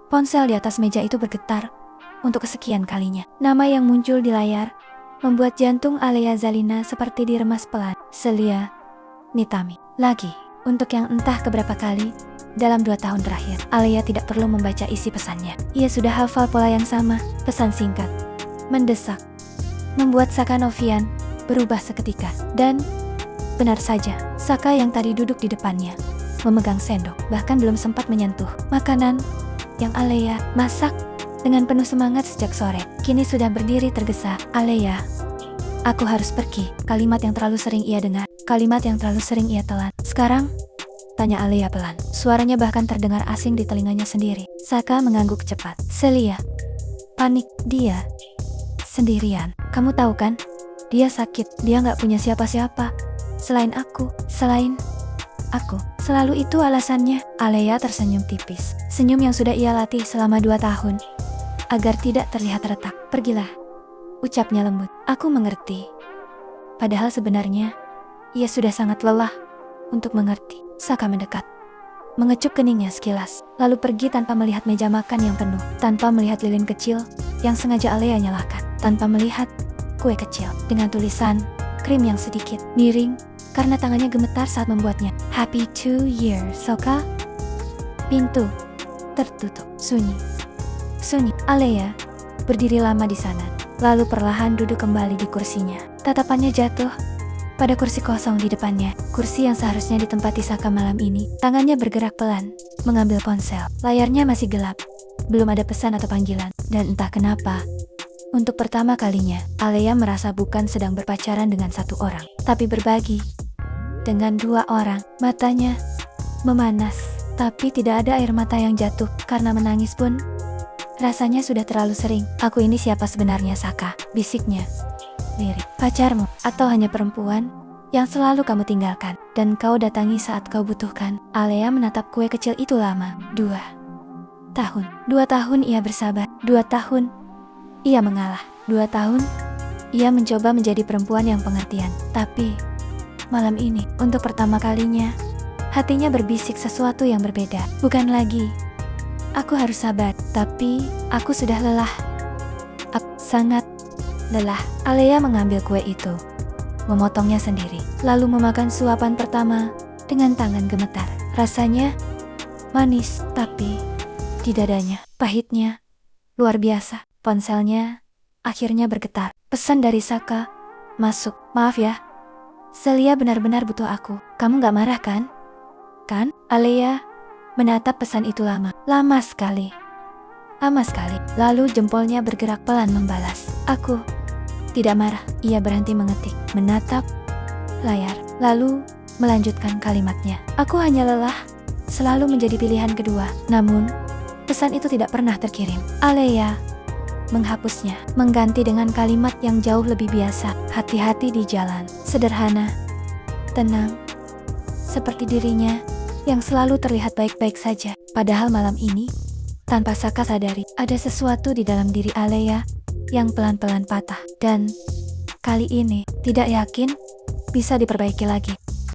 Ponsel di atas meja itu bergetar untuk kesekian kalinya. Nama yang muncul di layar membuat jantung Alea Zalina seperti diremas pelan. Celia Nitami. Lagi, untuk yang entah keberapa kali dalam 2 tahun terakhir, Alea tidak perlu membaca isi pesannya. Ia sudah hafal pola yang sama, pesan singkat, mendesak, membuat Saka Novian berubah seketika. Dan benar saja, Saka yang tadi duduk di depannya memegang sendok, bahkan belum sempat menyentuh makanan yang Alea masak dengan penuh semangat sejak sore, kini sudah berdiri tergesa. Alea, aku harus pergi. Kalimat yang terlalu sering ia dengar, kalimat yang terlalu sering ia telan. Sekarang? Tanya Alea pelan. Suaranya bahkan terdengar asing di telinganya sendiri. Saka mengangguk cepat. Celia. Panik. Dia sendirian. Kamu tahu kan? Dia sakit. Dia gak punya siapa-siapa. Selain aku. Selain aku. Selalu itu alasannya. Alea tersenyum tipis. Senyum yang sudah ia latih selama 2 tahun. Agar tidak terlihat retak. Pergilah. Ucapnya lembut. Aku mengerti. Padahal sebenarnya, ia sudah sangat lelah untuk mengerti. Saka mendekat, mengecup keningnya sekilas, lalu pergi tanpa melihat meja makan yang penuh, tanpa melihat lilin kecil yang sengaja Alea nyalakan, tanpa melihat kue kecil dengan tulisan krim yang sedikit miring karena tangannya gemetar saat membuatnya. Happy 2 years, Saka. Pintu tertutup. Sunyi. Alea berdiri lama di sana, lalu perlahan duduk kembali di kursinya. Tatapannya jatuh pada kursi kosong di depannya, kursi yang seharusnya ditempati Saka malam ini. Tangannya bergerak pelan, mengambil ponsel. Layarnya masih gelap, belum ada pesan atau panggilan. Dan entah kenapa, untuk pertama kalinya, Alea merasa bukan sedang berpacaran dengan 1 orang, tapi berbagi dengan 2 orang. Matanya memanas, tapi tidak ada air mata yang jatuh karena menangis pun. Rasanya sudah terlalu sering. Aku ini siapa sebenarnya, Saka? Bisiknya lirik. Pacarmu? Atau hanya perempuan yang selalu kamu tinggalkan dan kau datangi saat kau butuhkan? Alea menatap kue kecil itu lama. 2 tahun. 2 tahun ia bersabar. 2 tahun ia mengalah. 2 tahun ia mencoba menjadi perempuan yang pengertian. Tapi malam ini, untuk pertama kalinya, hatinya berbisik sesuatu yang berbeda. Bukan lagi aku harus sabar, tapi aku sudah lelah. Aku sangat lelah. Alea mengambil kue itu, memotongnya sendiri, lalu memakan suapan pertama dengan tangan gemetar. Rasanya manis, tapi di dadanya pahitnya luar biasa. Ponselnya akhirnya bergetar. Pesan dari Saka. Masuk. Maaf ya, Celia benar-benar butuh aku. Kamu gak marah kan? Kan? Alea menatap pesan itu lama sekali. Lama sekali. Lalu jempolnya bergerak pelan membalas. Aku tidak marah. Ia berhenti mengetik, menatap layar, lalu melanjutkan kalimatnya. Aku hanya lelah, selalu menjadi pilihan kedua. Namun, pesan itu tidak pernah terkirim. Alea menghapusnya, mengganti dengan kalimat yang jauh lebih biasa. Hati-hati di jalan. Sederhana, tenang, seperti dirinya yang selalu terlihat baik-baik saja. Padahal malam ini, tanpa Saka sadari, ada sesuatu di dalam diri Alea yang pelan-pelan patah. Dan kali ini, tidak yakin bisa diperbaiki lagi.